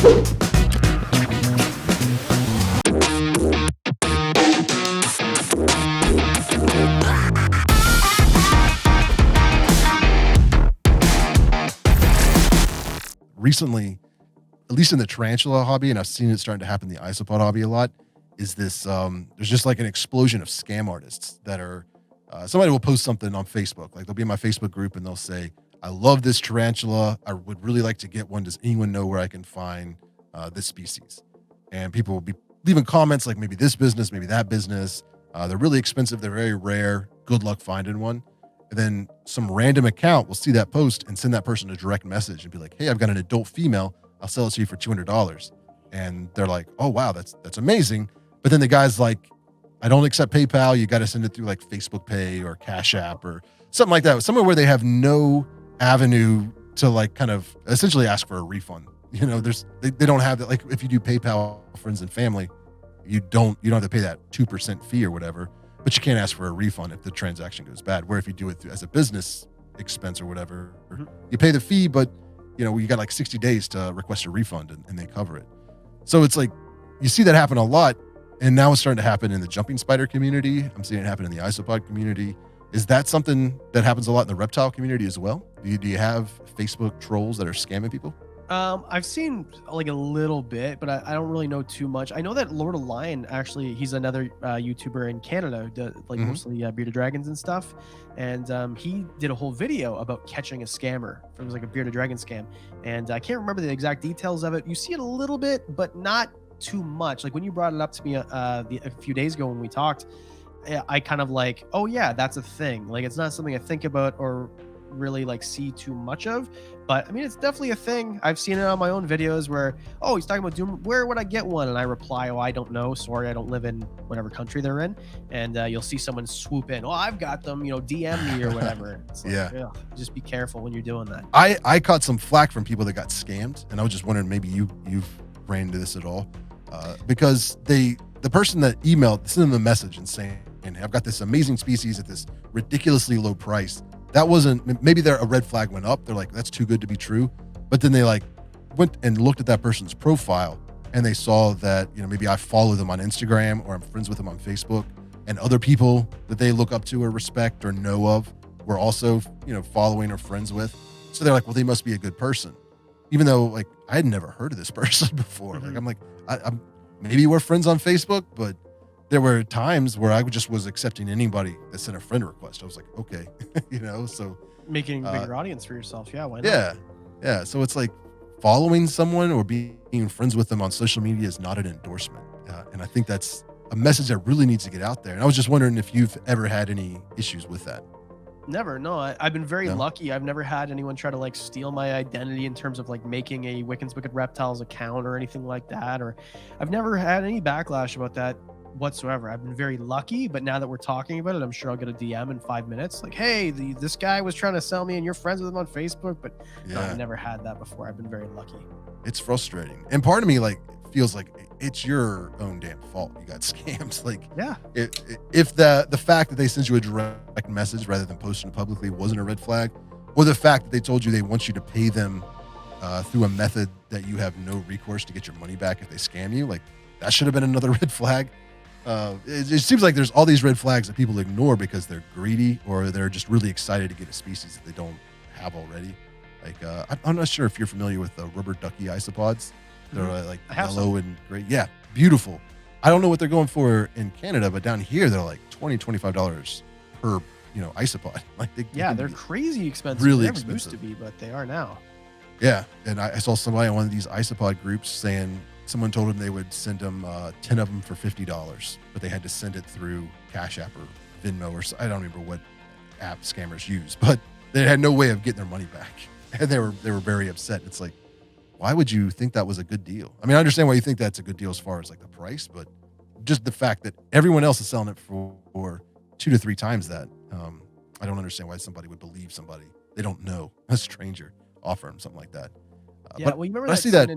Recently, at least in the tarantula hobby, and I've seen it starting to happen in the isopod hobby a lot, is this there's just like an explosion of scam artists that are somebody will post something on Facebook. Like they'll be in my Facebook group and they'll say, I love this tarantula. I would really like to get one. Does anyone know where I can find this species? And people will be leaving comments like maybe this business, maybe that business. They're really expensive. They're very rare. Good luck finding one. And then some random account will see that post and send that person a direct message and be like, hey, I've got an adult female. I'll sell it to you for $200. And they're like, oh, wow, that's amazing. But then the guy's like, I don't accept PayPal. You got to send it through like Facebook Pay or Cash App or something like that. Somewhere where they have no avenue to like kind of essentially ask for a refund. You know, they don't have that. Like if you do PayPal friends and family, you don't have to pay that 2% fee or whatever, but you can't ask for a refund if the transaction goes bad. Where if you do it as a business expense or whatever, you pay the fee, but you know, you got like 60 days to request a refund and they cover it. So it's like, you see that happen a lot. And now it's starting to happen in the jumping spider community. I'm seeing it happen in the isopod community. Is that something that happens a lot in the reptile community as well? Do you have Facebook trolls that are scamming people? I've seen like a little bit, but I don't really know too much. I know that Lord of Lion, actually, he's another YouTuber in Canada, like mostly bearded dragons and stuff. And he did a whole video about catching a scammer. It was like a bearded dragon scam. And I can't remember the exact details of it. You see it a little bit, but not too much. Like when you brought it up to me a few days ago when we talked, I kind of like, oh yeah, that's a thing. Like it's not something I think about or really like see too much of, but I mean it's definitely a thing. I've seen it on my own videos where, oh, he's talking about Doom, where would I get one? And I reply, oh, I don't know, sorry, I don't live in whatever country they're in. And you'll see someone swoop in, oh, I've got them, you know, DM me or whatever. It's like, yeah, just be careful when you're doing that. I caught some flack from people that got scammed, and I was just wondering, maybe you've ran into this at all, because the person that emailed sent them a message and saying, I've got this amazing species at this ridiculously low price. That wasn't, maybe a red flag went up. They're like, that's too good to be true. But then they like went and looked at that person's profile and they saw that, you know, maybe I follow them on Instagram or I'm friends with them on Facebook, and other people that they look up to or respect or know of were also, you know, following or friends with. So they're like, well, they must be a good person. Even though like I had never heard of this person before. Like I'm like, I'm maybe we're friends on Facebook, but there were times where I just was accepting anybody that sent a friend request. I was like, okay, you know, so making a bigger audience for yourself. Yeah. Why not? Yeah. So it's like following someone or being friends with them on social media is not an endorsement. And I think that's a message that really needs to get out there. And I was just wondering if you've ever had any issues with that. Never. No, I've been very lucky. I've never had anyone try to like steal my identity in terms of like making a Wiccan's Wicked Reptiles account or anything like that. Or I've never had any backlash about that whatsoever. I've been very lucky, but now that we're talking about it, I'm sure I'll get a DM in 5 minutes like, hey, this guy was trying to sell me and you're friends with him on Facebook. But no, I've never had that before. I've been very lucky. It's frustrating. And part of me like feels like it's your own damn fault you got scammed. Like, if the fact that they sent you a direct message rather than posting it publicly wasn't a red flag, or the fact that they told you they want you to pay them through a method that you have no recourse to get your money back if they scam you, like that should have been another red flag. It seems like there's all these red flags that people ignore because they're greedy or they're just really excited to get a species that they don't have already. Like, I'm not sure if you're familiar with the rubber ducky isopods. They're like yellow and gray. Yeah, beautiful. I don't know what they're going for in Canada, but down here they're like $20, $25 per, you know, isopod. Like they're crazy expensive. Really they never expensive. Used to be, but they are now. Yeah, and I saw somebody on one of these isopod groups saying someone told them they would send them 10 of them for $50, but they had to send it through Cash App or Venmo or I don't remember what app scammers use, but they had no way of getting their money back, and they were very upset. It's like, why would you think that was a good deal? I mean, I understand why you think that's a good deal as far as like the price, but just the fact that everyone else is selling it for 2 to 3 times that, I don't understand why somebody would believe somebody they don't know, a stranger, offer them something like that. Well, you remember that I see that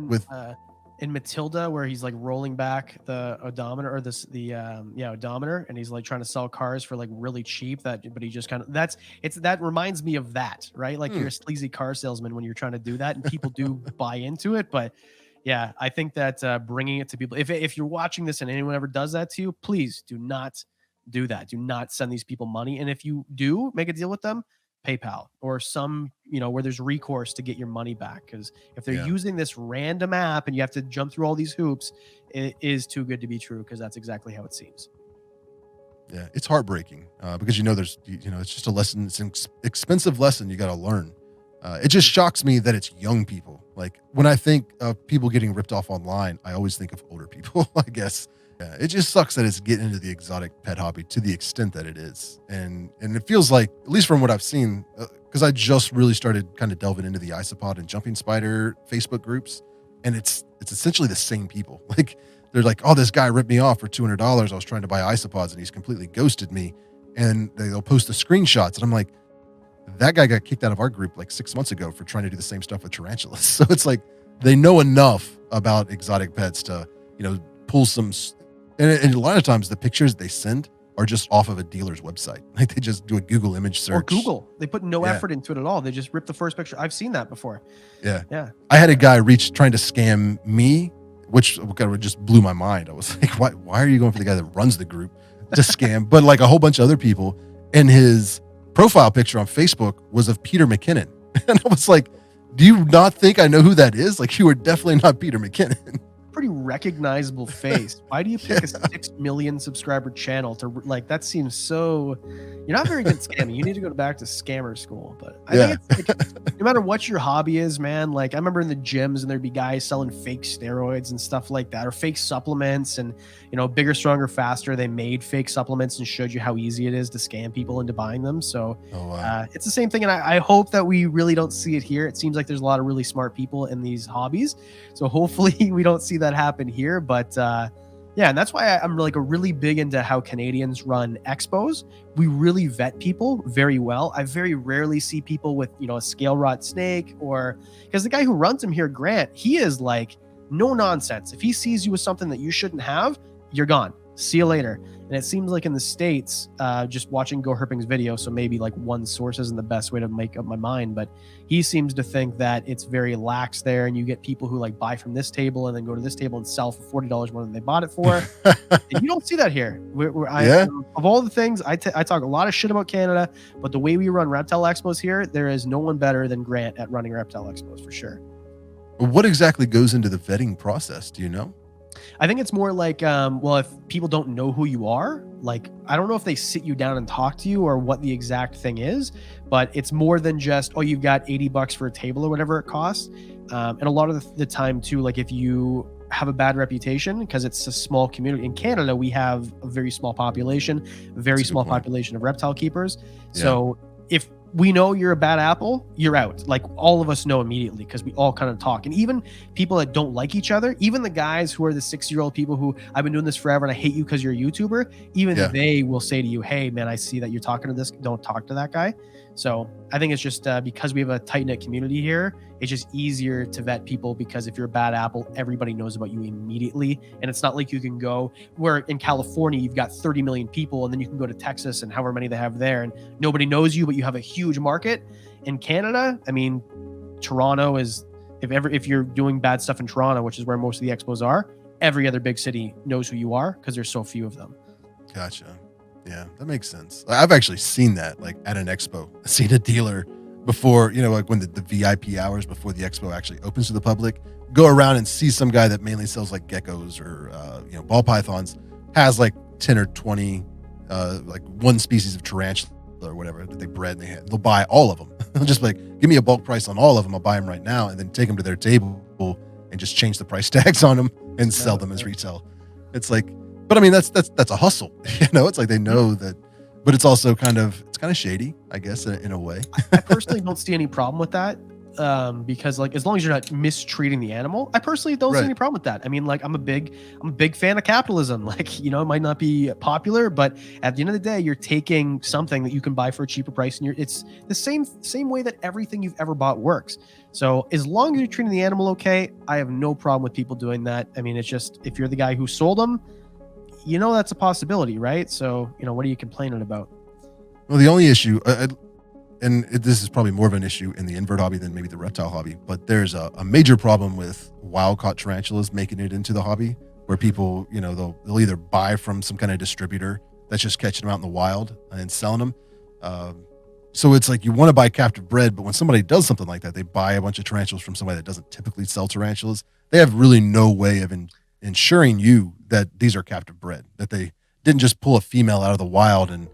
in Matilda where he's like rolling back the odometer or the odometer, and he's like trying to sell cars for like really cheap, but he just kind of that reminds me of that, right? Like you're a sleazy car salesman when you're trying to do that, and people do buy into it. But Yeah, I think that bringing it to people, if you're watching this and anyone ever does that to you, please do not do that. Do not send these people money. And if you do make a deal with them, PayPal or some, where there's recourse to get your money back. Because if they're Yeah. using this random app and you have to jump through all these hoops, it is too good to be true, because that's exactly how it seems. Yeah, it's heartbreaking because it's just a lesson. It's an expensive lesson you got to learn. It just shocks me that it's young people. Like when I think of people getting ripped off online, I always think of older people. I guess. Yeah, it just sucks that it's getting into the exotic pet hobby to the extent that it is, and it feels like, at least from what I've seen, because I just really started kind of delving into the isopod and jumping spider Facebook groups, and it's essentially the same people. Like they're like, oh, this guy ripped me off for $200. I was trying to buy isopods and he's completely ghosted me. And they'll post the screenshots. And I'm like, that guy got kicked out of our group like 6 months ago for trying to do the same stuff with tarantulas. So it's like they know enough about exotic pets to, pull some. And a lot of times the pictures they send are just off of a dealer's website. Like they just do a Google image search. Or Google. They put no Yeah. effort into it at all. They just rip the first picture. I've seen that before. Yeah. Yeah. I had a guy trying to scam me, which kind of just blew my mind. I was like, why are you going for the guy that runs the group to scam? But like a whole bunch of other people, and his profile picture on Facebook was of Peter McKinnon. And I was like, do you not think I know who that is? Like, you are definitely not Peter McKinnon. Pretty recognizable face. Why do you pick a 6 million subscriber channel to, like, that seems so, you're not very good at scamming. You need to go back to scammer school. But I think it's like, no matter what your hobby is, man, like I remember in the gyms and there'd be guys selling fake steroids and stuff like that, or fake supplements, and bigger, stronger, faster, they made fake supplements and showed you how easy it is to scam people into buying them. So it's the same thing, and I hope that we really don't see it here. It seems like there's a lot of really smart people in these hobbies, so hopefully we don't see that happen here. But yeah, and that's why I'm like really big into how Canadians run expos. We really vet people very well. I very rarely see people with a scale rot snake, or because the guy who runs them here, Grant, he is like no nonsense. If he sees you with something that you shouldn't have, you're gone. See you later. And it seems like in the States, just watching Go Herping's video, so maybe like one source isn't the best way to make up my mind, but he seems to think that it's very lax there, and you get people who like buy from this table and then go to this table and sell for $40 more than they bought it for. And you don't see that here. Of all the things, I talk a lot of shit about Canada, but the way we run reptile expos here, there is no one better than Grant at running reptile expos for sure. What exactly goes into the vetting process? Do you know? I think it's more like, if people don't know who you are, like, I don't know if they sit you down and talk to you or what the exact thing is, but it's more than just, oh, you've got $80 for a table or whatever it costs. And a lot of the time too, like if you have a bad reputation, because it's a small community in Canada, we have a very small population, population of reptile keepers. Yeah. So if we know you're a bad apple, you're out. Like all of us know immediately, because we all kind of talk. And even people that don't like each other, even the guys who are the 6-year-old people who, I've been doing this forever and I hate you because you're a YouTuber, even they will say to you, hey man, I see that you're talking to this, don't talk to that guy. So I think it's just because we have a tight-knit community here, it's just easier to vet people, because if you're a bad apple, everybody knows about you immediately. And it's not like you can go where in California, you've got 30 million people, and then you can go to Texas and however many they have there, and nobody knows you, but you have a huge market. In Canada, I mean, Toronto is, if you're doing bad stuff in Toronto, which is where most of the expos are, every other big city knows who you are because there's so few of them. Gotcha. Yeah, that makes sense. I've actually seen that, like at an expo. I've seen a dealer before, like when the VIP hours before the expo actually opens to the public, go around and see some guy that mainly sells like geckos or, ball pythons, has like 10 or 20, like one species of tarantula or whatever that they bred, and they'll buy all of them. They'll just be like, give me a bulk price on all of them. I'll buy them right now, and then take them to their table and just change the price tags on them and sell them as retail. It's like, but I mean, that's a hustle, it's like they know that, but it's also kind of shady, I guess, in a way. I personally don't see any problem with that. Because like, as long as you're not mistreating the animal, I personally don't see any problem with that. I mean, like, I'm a big fan of capitalism. Like, it might not be popular, but at the end of the day, you're taking something that you can buy for a cheaper price, and it's the same way that everything you've ever bought works. So as long as you're treating the animal okay, I have no problem with people doing that. I mean, it's just, if you're the guy who sold them, that's a possibility, right? So, what are you complaining about? Well, the only issue, this is probably more of an issue in the invert hobby than maybe the reptile hobby, but there's a major problem with wild caught tarantulas making it into the hobby, where people, they'll either buy from some kind of distributor that's just catching them out in the wild and selling them. So it's like you want to buy captive bred, but when somebody does something like that, they buy a bunch of tarantulas from somebody that doesn't typically sell tarantulas. They have really no way of ensuring you that these are captive bred, that they didn't just pull a female out of the wild and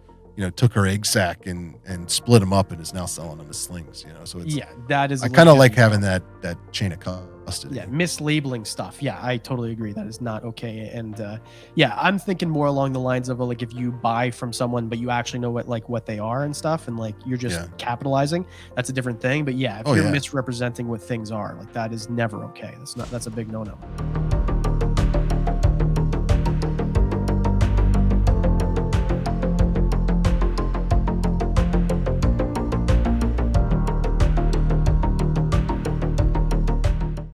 took her egg sac and split them up and is now selling them as slings. So it's Yeah, that is. I kind of like having that chain of custody. Yeah, mislabeling stuff. Yeah, I totally agree. That is not okay. And yeah, I'm thinking more along the lines of like if you buy from someone but you actually know what they are and stuff, and like you're just capitalizing, that's a different thing. But yeah, if you're misrepresenting what things are, like that is never okay. That's a big no-no.